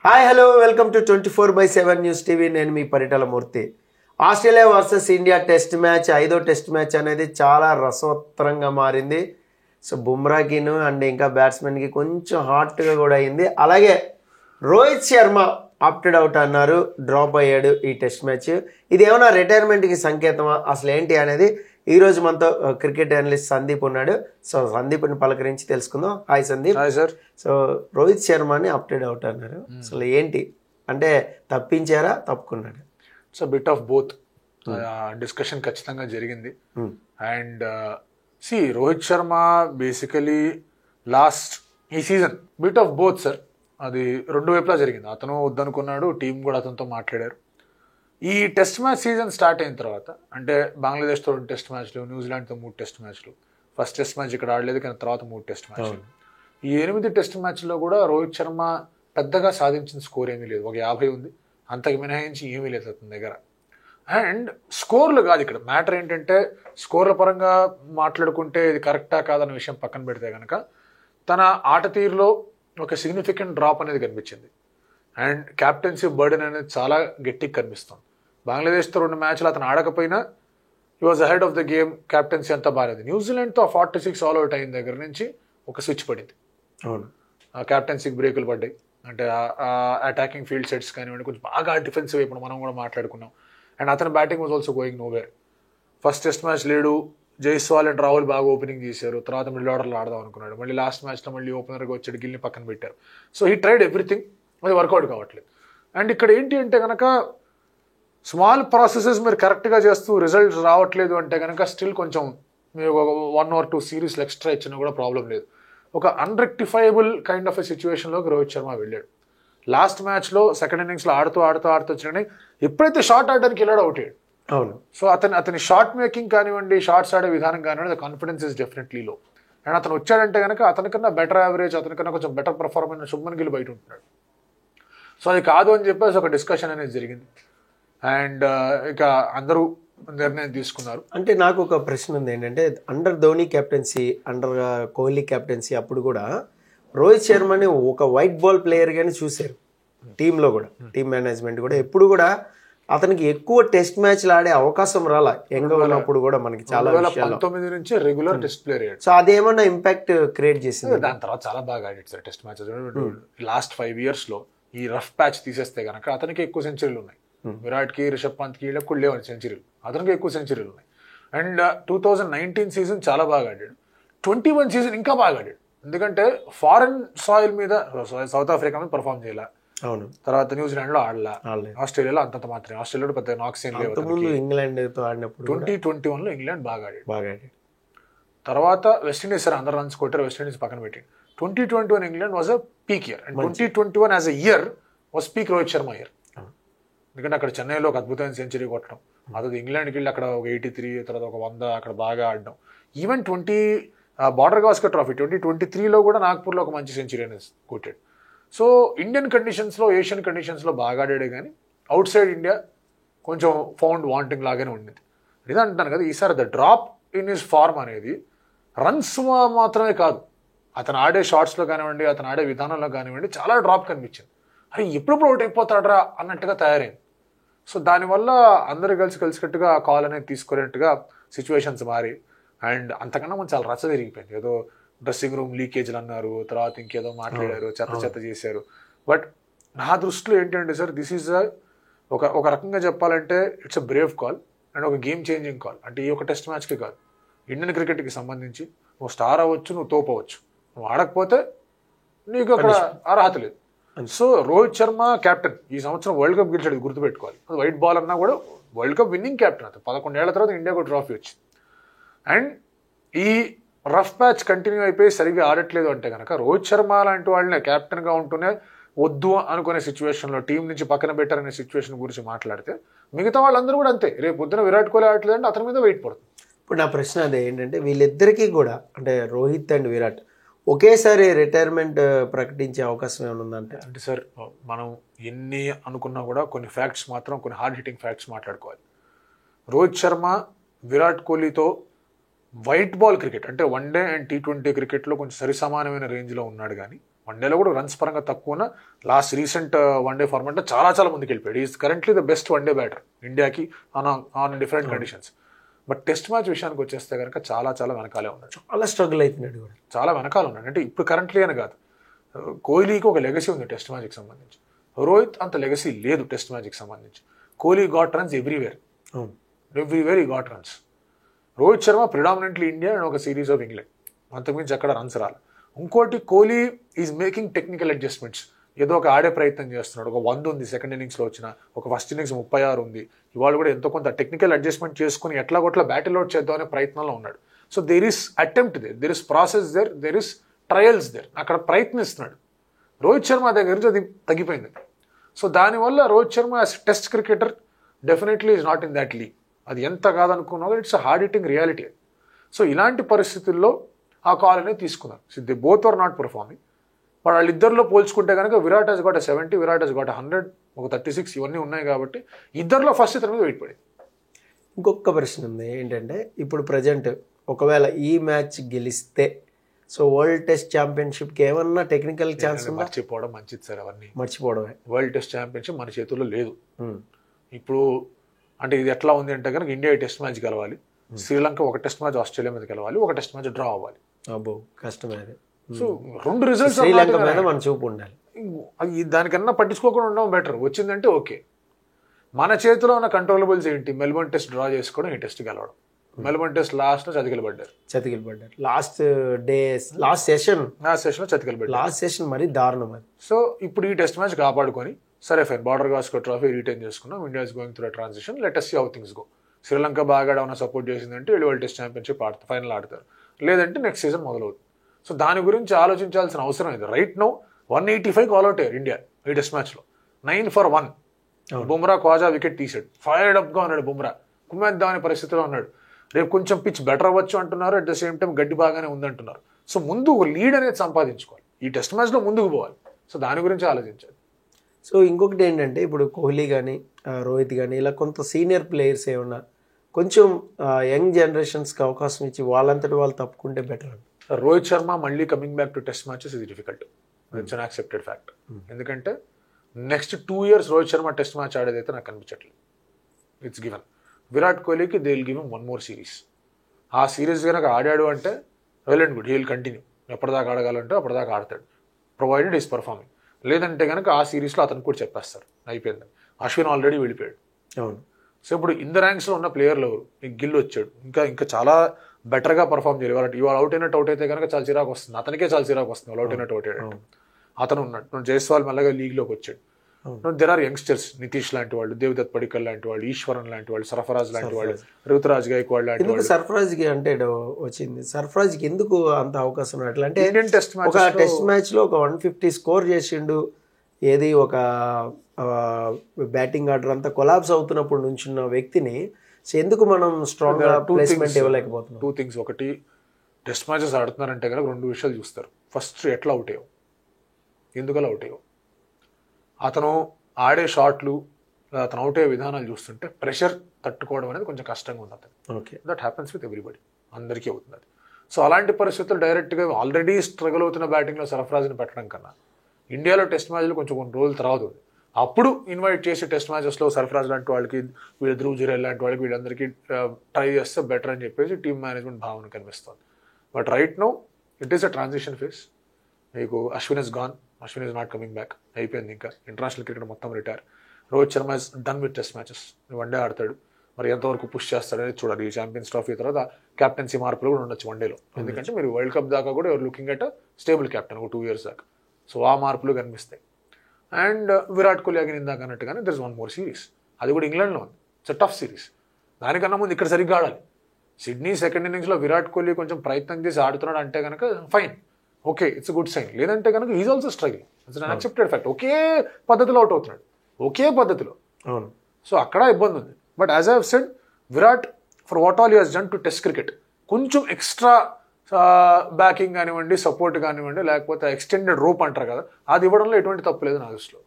Hi hello welcome to 24/7 news TV. నేను మీ Paritala Murthy. Australia versus India test match, 5వ test match అనేది చాలా రసవత్తరంగా మారింది. సో బుమ్రాకిను అండ్ ఇంకా బ్యాట్స్మెన్కి కొంచెం హాట్గా కూడా అయింది. అలాగే రోహిత్ శర్మ ఆప్టెడ్ అవుట్ అన్నారు, డ్రాప్ అయ్యాడు ఈ టెస్ట్ మ్యాచ్. ఇది ఏమైనా రిటైర్మెంట్కి సంకేతమా, అసలు ఏంటి అనేది ఈరోజు మనతో క్రికెట్ అనలిస్ట్ సందీప్ ఉన్నాడు. సో సందీప్ని పలకరించి తెలుసుకుందాం. Hi Sandeep. Hi sir. So Rohit శర్మని ఆప్టెడ్ అవుట్ అన్నారు, అసలు ఏంటి అంటే తప్పించారా తప్పుకున్నాడు? So bit of both discussion ఖచ్చితంగా జరిగింది. And Rohit Sharma basically last ఈ season bit of both sir, అది రెండు వైపులా జరిగింది. అతను వద్దనుకున్నాడు, టీం కూడా అతనితో మాట్లాడారు. ఈ టెస్ట్ మ్యాచ్ సీజన్ స్టార్ట్ అయిన తర్వాత, అంటే బంగ్లాదేశ్తో 2 టెస్ట్ మ్యాచ్లు, న్యూజిలాండ్తో 3 టెస్ట్ మ్యాచ్లు, ఫస్ట్ టెస్ట్ మ్యాచ్ ఇక్కడ ఆడలేదు కానీ తర్వాత 3 టెస్ట్ మ్యాచ్లు. ఈ 8 టెస్ట్ మ్యాచ్లో కూడా రోహిత్ శర్మ పెద్దగా సాధించిన స్కోర్ ఏమీ లేదు. ఒక 50 ఉంది, అంతకు మినహాయించి ఏమీ లేదు అతని దగ్గర. అండ్ స్కోర్లు కాదు ఇక్కడ మ్యాటర్. ఏంటంటే స్కోర్ల పరంగా మాట్లాడుకుంటే ఇది కరెక్టా కాదన్న విషయం పక్కన పెడితే కనుక తన ఆట తీరులో ఒక సిగ్నిఫికెంట్ డ్రాప్ అనేది కనిపించింది. అండ్ క్యాప్టెన్సీ బర్డెన్ అనేది చాలా గట్టిగా కనిపిస్తుంది. బంగ్లాదేశ్తో 2 మ్యాచ్లు అతను ఆడకపోయినా he was ahead of the game. Captaincy అంతా బాగాలేదు. న్యూజిలాండ్తో 46 ఆల్ అవుట్ అయిన దగ్గర నుంచి ఒక స్విచ్ పడింది. అవును, ఆ క్యాప్టెన్సీకి బ్రేకులు పడ్డాయి. అంటే అటాకింగ్ ఫీల్డ్ సెట్స్ కానివ్వండి, కొంచెం బాగా డిఫెన్సివ్ ఇప్పుడు మనం కూడా మాట్లాడుకున్నాం. అండ్ అతని batting was also going nowhere. First test match లేడు, జైస్వాల్ అండ్ రాహుల్ బాగా ఓపెనింగ్ చేశారు. తర్వాత మిడిల్ ఆర్డర్లో ఆడదాం అనుకున్నాడు. మళ్ళీ లాస్ట్ మ్యాచ్లో మళ్ళీ ఓపెనర్గా వచ్చాడు, గిల్ని పక్కన పెట్టారు. సో హీ ట్రైడ్ ఎవ్రీథింగ్, అది వర్కౌట్ కావట్లేదు. అండ్ ఇక్కడ ఏంటి అంటే కనుక స్మాల్ ప్రాసెసెస్ మీరు కరెక్ట్గా చేస్తూ రిజల్ట్స్ రావట్లేదు అంటే కనుక స్టిల్ కొంచెం మీరు 1 or 2 సిరీస్లు ఎక్స్ట్రా ఇచ్చినా కూడా ప్రాబ్లం లేదు. ఒక అన్రెక్టిఫైబుల్ కైండ్ ఆఫ్ ఎ సిచ్యువేషన్లోకి రోహిత్ శర్మ వెళ్ళాడు. లాస్ట్ మ్యాచ్లో సెకండ్ ఇన్నింగ్స్లో ఆడుతూ వచ్చిన ఎప్పుడైతే షార్ట్ ఆడడానికి వెళ్ళాడో అవుట్ అయ్యాడు. అవును. సో అతని షార్ట్ మేకింగ్ కానివ్వండి, షార్ట్స్ ఆడే విధానం కానివ్వండి, కాన్ఫిడెన్స్ ఇస్ డెఫినెట్లీ లో. అండ్ అతను వచ్చాడంటే కనుక అతనికన్నా బెటర్ యావరేజ్, అతనికన్నా కొంచెం బెటర్ పర్ఫార్మెన్స్ శుభ్మన్ గిల్ బయట ఉంటున్నాడు. సో అది కాదు అని చెప్పేసి ఒక డిస్కషన్ అనేది జరిగింది. అండ్ ఇక అందరూ నిర్ణయం తీసుకున్నారు. అంటే నాకు ఒక ప్రశ్న ఉంది. ఏంటంటే under Dhoni captaincy, under Kohli captaincy అప్పుడు కూడా రోహిత్ శర్మని ఒక వైట్ బాల్ ప్లేయర్గానే చూశారు టీంలో కూడా. టీం మేనేజ్మెంట్ కూడా ఎప్పుడు కూడా అతనికి ఎక్కువ టెస్ట్ మ్యాచ్లు ఆడే అవకాశం రాలా. యంగ్ ఉన్నప్పుడు కూడా మనకి చాలా 2019 నుంచి రెగ్యులర్ టెస్ట్ ప్లేయర్ అయ్యాడు. సో అదేమన్నా ఇంపాక్ట్ క్రియేట్ చేసింది. దాని తర్వాత చాలా బాగా ఆడాడు సార్ టెస్ట్ మ్యాచెస్. లాస్ట్ 5 yearsలో ఈ రఫ్ ప్యాచ్ తీసేస్తే కనుక అతనికి ఎక్కువ సెంచరీలు ఉన్నాయి. విరాట్కి, రిషబ్ పంత్కి వీళ్ళకి లేవని సెంచరీలు, అతనికి ఎక్కువ సెంచరీలు ఉన్నాయి. అండ్ 2019 సీజన్ చాలా బాగా ఆడాడు. 21 సీజన్ ఇంకా బాగా ఆడాడు. ఎందుకంటే ఫారెన్ సాయిల్ మీద, సౌత్ ఆఫ్రికా మీద పర్ఫామ్ చేయాల. అవును. తర్వాత న్యూజిలాండ్ లో ఆడలా, ఆస్ట్రేలియాలో అంతంత మాత్రమే. ఆస్ట్రేలియాలో పెద్ద నాక్స్ ఏం లేవు. ఇంగ్లాండ్ తో ఆడినప్పుడు 2021లో ఇంగ్లాండ్ బాగా ఆడాడు. తర్వాత వెస్టిండీస్ సార్ అందరు రన్స్ కొట్టారు, వెస్టిండీస్ పక్కన పెట్టింది. 2021 England was a peak year. And 2021 as a year was peak Rohit Sharma year. ఎందుకంటే అక్కడ చెన్నైలో ఒక అద్భుతమైన సెంచరీ కొట్టడం, అదే ఇంగ్లాండ్కి వెళ్ళి అక్కడ ఒక 83, తర్వాత ఒక 100 అక్కడ బాగా ఆడడం. ఈవెన్ బార్డర్ గవాస్కర్ ట్రోఫీ 2023లో కూడా నాగ్పూర్లో ఒక మంచి సెంచరీ అనేది కొట్టాడు. సో ఇండియన్ కండిషన్స్లో, ఏషియన్ కండిషన్స్లో బాగా ఆడాడే కానీ అవుట్ సైడ్ ఇండియా కొంచెం ఫౌండ్ వాంటింగ్ లాగానే ఉండేది. ఇదే అంటాను కదా, ఈసారి the drop in his form అనేది రన్స్ మాత్రమే కాదు, అతను ఆడే షాట్స్లో కానివ్వండి, అతను ఆడే విధానంలో కానివ్వండి చాలా డ్రాప్ కనిపించింది. అరే ఎప్పుడెప్పుడు అవుట్ అయిపోతాడరా అన్నట్టుగా తయారైంది. సో దానివల్ల అందరూ కలిసికట్టుగా కాల్ అనేది తీసుకునేట్టుగా సిచ్యువేషన్స్ మారి, అండ్ అంతకన్నా మనం చాలా రచ్చ తిరిగిపోయింది. ఏదో డ్రెస్సింగ్ రూమ్ లీకేజ్లు అన్నారు, తర్వాత ఇంకేదో మాట్లాడారు, చెత్త చేశారు. బట్ నా దృష్టిలో ఏంటంటే సార్, దిస్ ఈజ్ ఒక రకంగా చెప్పాలంటే it's a brave call and ఒక గేమ్ చేంజింగ్ కాల్. అంటే ఈ ఒక టెస్ట్ మ్యాచ్కి కాదు, ఇండియన్ క్రికెట్కి సంబంధించి నువ్వు స్టార్ అవ్వచ్చు, నువ్వు తోపవచ్చు, నువ్వు ఆడకపోతే నీకు అక్కడ అర్హత లేదు. సో రోహిత్ శర్మ కెప్టెన్, ఈ సంవత్సరం వరల్డ్ కప్ గెలిచాడు, గుర్తుపెట్టుకోవాలి. అది వైట్ బాల్ అన్నా కూడా వరల్డ్ కప్ విన్నింగ్ కెప్టెన్. అతను 11 ఏళ్ల తర్వాత ఇండియాకు ట్రోఫీ వచ్చింది. అండ్ ఈ రఫ్ ప్యాచ్ కంటిన్యూ అయిపోయి సరిగ్గా ఆడట్లేదు అంటే కనుక రోహిత్ శర్మ లాంటి వాళ్ళని కెప్టెన్గా ఉంటూనే వద్దు అనుకునే సిచ్యువేషన్లో టీం నుంచి పక్కన పెట్టారనే సిచ్యువేషన్ గురించి మాట్లాడితే మిగతా వాళ్ళందరూ కూడా అంతే. రేపు పొద్దున విరాట్ కోహ్లీ ఆడట్లేదంటే అతని మీద వెయిట్ పడుతుంది. ఇప్పుడు నా ప్రశ్న అదే ఏంటంటే, వీళ్ళిద్దరికీ కూడా అంటే రోహిత్ అండ్ విరాట్ ఒకేసారి రిటైర్మెంట్ ప్రకటించే అవకాశం ఏమైనా ఉందంటే? అంటే సార్, మనం ఎన్ని అనుకున్నా కూడా కొన్ని ఫ్యాక్ట్స్ మాత్రం, కొన్ని హార్డ్ హిట్టింగ్ ఫ్యాక్ట్స్ మాట్లాడుకోవాలి. రోహిత్ శర్మ విరాట్ కోహ్లీతో వైట్ బాల్ క్రికెట్ అంటే 1 డే అండ్ T20 క్రికెట్లో కొంచెం సరిసమానమైన రేంజ్లో ఉన్నాడు. కానీ వన్డేలో కూడా రన్స్ పరంగా తక్కువ లాస్ట్ రీసెంట్ వన్డే ఫార్మాట్లో చాలా చాలా ముందుకు వెళ్ళిపోయాడు. Is currently the best one day batter ఇండియాకి on different conditions. But test match విషయానికి వచ్చేస్తే కనుక చాలా చాలా వెనకాలే ఉన్నాడు. చాలా స్ట్రగుల్ అవుతున్నాడు కూడా. చాలా వెనకాల ఉన్నాడు. అంటే ఇప్పుడు కరెంట్లీ అని కాదు, కోహ్లీకి ఒక లెగసీ ఉంది టెస్ట్ మ్యాచ్కి సంబంధించి. రోహిత్ అంత లెగసీ లేదు టెస్ట్ మ్యాచ్కి సంబంధించి. కోహ్లీ గాట్ రన్స్ ఎవ్రీవేర్ ఈ got runs. Rohit Sharma predominantly India and ఒక సిరీస్ ఆఫ్ ఇంగ్లాండ్, అంతకుమించి అక్కడ రన్స్ రాలి. ఇంకోటి Kohli is making technical adjustments. ఏదో ఒక ఆడే ప్రయత్నం చేస్తున్నాడు. ఒక 100 ఉంది సెకండ్ ఇన్నింగ్స్లో వచ్చిన, ఒక ఫస్ట్ ఇన్నింగ్స్ 36 ఉంది. ఇవాళ కూడా ఎంతో కొంత టెక్నికల్ అడ్జస్ట్మెంట్ చేసుకుని ఎట్లా కొట్లా బ్యాటిల్ అవుట్ చేద్దాం అనే ప్రయత్నంలో ఉన్నాడు. So there is attempt there is process there is trials అక్కడ ప్రయత్నిస్తున్నాడు. రోహిత్ శర్మ దగ్గర నుంచి అది తగ్గిపోయింది. సో దానివల్ల Rohit Sharma as test cricketer definitely is not in that league. అది ఎంత కాదనుకున్నా it's hard hitting reality. So ఇలాంటి పరిస్థితుల్లో ఆ కాల్ అనేది తీసుకున్నారు. So they both are not performing. But వాళ్ళిద్దరిలో పోల్చుకుంటే కనుక Virat he's got 70, Virat he's got 100, ఒక 36 ఇవన్నీ ఉన్నాయి కాబట్టి ఇద్దరిలో ఫస్ట్ ఇతని మీద వెయిట్ పడింది. ఇంకొక ప్రశ్న ఉంది ఏంటంటే, ఇప్పుడు ప్రజెంట్ ఒకవేళ ఈ మ్యాచ్ గెలిస్తే సో వరల్డ్ టెస్ట్ ఛాంపియన్షిప్కి ఏమన్నా టెక్నికల్ ఛాన్స్ ఉందా? మర్చిపోవడం మంచిది సార్, అవన్నీ మర్చిపోవడమే. వరల్డ్ టెస్ట్ ఛాంపియన్షిప్ మన చేతుల్లో లేదు. ఇప్పుడు అంటే ఇది ఎట్లా ఉంది అంటే కనుక ఇండియా టెస్ట్ మ్యాచ్ గెలవాలి, శ్రీలంక ఒక టెస్ట్ మ్యాచ్ ఆస్ట్రేలియా మీద గెలవాలి, ఒక టెస్ట్ మ్యాచ్ డ్రా అవ్వాలి. అబ్బో కష్టమే. సో 2 రిజల్ట్స్ శ్రీలంక మీద మన చూపు ఉండాలి. దానికన్నా పట్టించుకోకుండా ఉండడం బెటర్. వచ్చిందంటే ఓకే. మన చేతిలో ఉన్న కంట్రోలబుల్స్ ఏంటి? మెల్బోర్న్ టెస్ట్ డ్రా చేసుకోవడం, ఈ టెస్ట్ గెలవడం. మెల్బోర్న్ టెస్ట్ లాస్ట్ చతికిలు పడ్డారు. లాస్ట్ సెషన్ చతికిలు పడ్డారు. లాస్ట్ సెషన్ మరి దారుణం అది. సో ఇప్పుడు ఈ టెస్ట్ మ్యాచ్ కాపాడుకొని సరే ఫైన్, బార్డర్ గాస్కర్ ట్రోఫీ రిటైన్ చేసుకున్నాం, India is going through transition, let us see how things go. Sri Lanka బాగా ఏమైనా సపోర్ట్ చేసిందంటే వీళ్ళు వరల్డ్ టెస్ట్ ఛాంపియన్షిప్ ఫైనల్ ఆడతారు, లేదంటే నెక్స్ట్ సీజన్ మొదలవుతుంది. సో దాని గురించి ఆలోచించాల్సిన అవసరం ఇది. రైట్ నౌ 185 ఆల్ అవుట్ అయ్యారు ఇండియా ఈ టెస్ట్ మ్యాచ్లో. 9 for 1. బుమ్రా ఖవాజా వికెట్ తీసాడు. ఫైర్డ్ అప్గా ఉన్నాడు బుమ్రా, కుమ్మేద్దాం అనే పరిస్థితిలో ఉన్నాడు. రేపు కొంచెం పిచ్ బెటర్ అవ్వచ్చు అంటున్నారు, అట్ ద సేమ్ టైం గడ్డి బాగానే ఉందంటున్నారు. సో ముందు లీడ్ అనేది సంపాదించుకోవాలి, ఈ టెస్ట్ మ్యాచ్లో ముందుకు పోవాలి. సో దాని గురించి ఆలోచించాలి. సో ఇంకొకటి ఏంటంటే, ఇప్పుడు కోహ్లీ కానీ రోహిత్ కానీ ఇలా కొంత సీనియర్ ప్లేయర్స్ ఏమన్నా కొంచెం యంగ్ జనరేషన్స్కి అవకాశం ఇచ్చి వాళ్ళంతటి వాళ్ళు తప్పుకుంటే బెటర్ అండి. రోహిత్ శర్మ మళ్ళీ coming back to test matches ఇది difficult. It's an accepted fact. ఎందుకంటే next 2 years Rohit Sharma test match ఆడేదైతే నాకు కనిపించట్లేదు. It's given. విరాట్ కోహ్లీకి they will give him 1 more series. ఆ సిరీస్ కనుక ఆడాడు అంటే well and good, he will continue. ఎప్పటిదాకా ఆడగాలంటే అప్పటిదాకా ఆడతాడు, ప్రొవైడెడ్ ఈస్ పర్ఫార్మింగ్. లేదంటే కనుక ఆ సిరీస్లో అతను కూడా చెప్పేస్తారు అయిపోయింది. అశ్విన్ ఆల్రెడీ వెళ్ళిపోయాడు. అవును. సో ఇప్పుడు ఇన్ ద ర్యాంక్స్లో ఉన్న ప్లేయర్లు ఎవరు? గిల్ వచ్చాడు, ఇంకా చాలా బెటర్గా పర్ఫామ్ చేయాలి. ఇవాళ అవుట్ అయితే కనుక చాలా చిరాకు వస్తుంది, అతనికే చాలా చిరాకు వస్తుంది వాళ్ళు అవుట్ అయ్యాడు. అతను ఉన్నాడు. జైస్వాల్ మెల్లగా లీగ్లోకి వచ్చాడు. దెర్ ఆర్ యంగ్స్టర్స్, నితీష్ లాంటి వాళ్ళు, దేవదత్ పడిక్కల్ లాంటి వాళ్ళు, ఈశ్వరన్ లాంటి వాళ్ళు, సర్ఫరాజ్ లాంటి వాళ్ళు, రుతురాజ్ గైక్వాడ్ లాంటి వాళ్ళు. సర్ఫరాజ్కి అంటే వచ్చింది, సర్ఫరాజ్కి ఎందుకు అంత అవకాశం అట్లా అంటే ఇండియన్ టెస్ట్ మ్యాచ్ ఒక టెస్ట్ మ్యాచ్లో ఒక 150 స్కోర్ చేసిండు. ఏది ఒక బ్యాటింగ్ ఆర్డర్ అంతా కొలాబ్స్ అవుతున్నప్పుడు నుంచున్న వ్యక్తిని ఎందుకు మనం స్ట్రాంగ్ ప్లేస్మెంట్ ఇవ్వలేకపోతున్నాం? 2 things. ఒకటి, టెస్ట్ మ్యాచెస్ ఆడుతున్నారంటే కనుక 2 విషయాలు చూస్తారు. ఫస్ట్, ఎట్లా అవుట్ అయ్యావు, ఎందుకలా అవుట్ అయ్యావు. అతను ఆడే షాట్లు, అతను అవుట్ అయ్యే విధానాలు చూస్తుంటే ప్రెషర్ తట్టుకోవడం అనేది కొంచెం కష్టంగా ఉంది అతను. Okay, that happens with everybody, అందరికీ అవుతుంది అది. సో అలాంటి పరిస్థితులు డైరెక్ట్గా ఆల్రెడీ స్ట్రగుల్ అవుతున్న బ్యాటింగ్లో సర్ఫరాజ్ని పెట్టడం కన్నా ఇండియాలో టెస్ట్ మ్యాచ్లు కొంచెం కొన్ని రోజుల తర్వాత ఉంది, అప్పుడు ఇన్వైట్ చేసి టెస్ట్ మ్యాచెస్లో సర్ఫరాజ్ లాంటి వాళ్ళకి, వీళ్ళు ధ్రువ్ జురేల్ లాంటి వాళ్ళకి, వీళ్ళందరికీ ట్రై చేస్తే బెటర్ అని చెప్పేసి టీమ్ మేనేజ్మెంట్ భావన కనిపిస్తుంది. But right now it is a transition phase. మీకు Ashwin is gone, Ashwin is not coming back, అయిపోయింది. ఇంకా ఇంటర్నేషనల్ క్రికెట్ మొత్తం retire. Rohit Sharma is done with test matches, one day ఆడతాడు. మరి ఎంతవరకు పుష్ చేస్తాడనేది చూడాలి. ఈ ఛాంపియన్స్ ట్రోఫీ తర్వాత క్యాప్టెన్సీ మార్పులు కూడా ఉండొచ్చు వన్డేలో. ఎందుకంటే మీరు వరల్డ్ కప్ దాకా కూడా ఎవరు లుకింగ్ అట్ స్టేబుల్ క్యాప్టెన్ ఒక 2 years దాకా. సో ఆ మార్పులు కనిపిస్తాయి. అండ్ విరాట్ కోహ్లీ అగిన ఇందాక అన్నట్టుగానే దర్ ఇస్ 1 more series. అది కూడా ఇంగ్లాండ్లో ఉంది. It's a tough series. దానికన్నా ముందు ఇక్కడ సరిగ్గా ఆడాలి. సిడ్నీ సెకండ్ ఇన్నింగ్స్లో విరాట్ కోహ్లీ కొంచెం ప్రయత్నం చేసి ఆడుతున్నాడు అంటే కనుక fine, okay, it's good sign. లేదంటే కనుక is also struggle. It's an accepted fact. ఒకే పద్ధతిలో అవుట్ అవుతున్నాడు, ఒకే పద్ధతిలో. అవును. సో అక్కడ ఇబ్బంది ఉంది. But as I have said, Virat for what all he has done to test cricket, కొంచెం ఎక్స్ట్రా బ్యాకింగ్ కానివ్వండి, సపోర్ట్ కానివ్వండి, లేకపోతే ఎక్స్టెండెడ్ రోప్ అంటారు కదా, అది ఇవ్వడంలో ఎటువంటి తప్పు లేదు నా దృష్టిలో.